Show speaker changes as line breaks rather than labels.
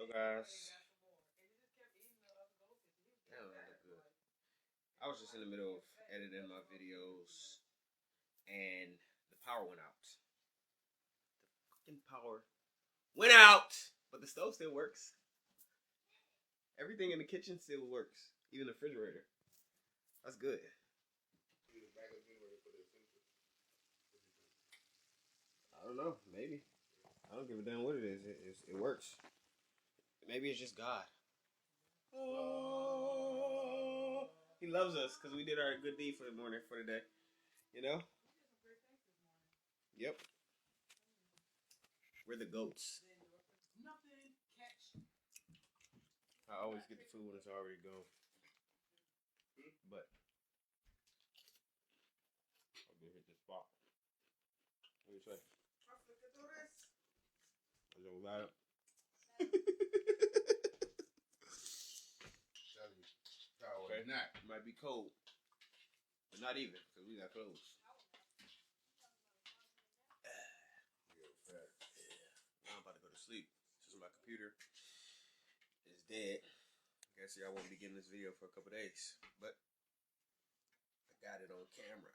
So guys, that look good. I was just in the middle of editing my videos, and the power went out. The fucking power went out, but the stove still works. Everything in the kitchen still works, even the refrigerator. That's good. I don't know. Maybe. I don't give a damn what it is. It works. Maybe it's just God. Oh, he loves us because we did our good deed for the morning, for the day. You know? Yep. We're the goats. I always get the food when it's already gone. But I'll be hit the spot. What do you say? Is it loud? Okay. It might be cold, but not even because we got clothes. Now I'm about to go to sleep since my computer is dead. I guess y'all won't be getting this video for a couple days, but I got it on camera.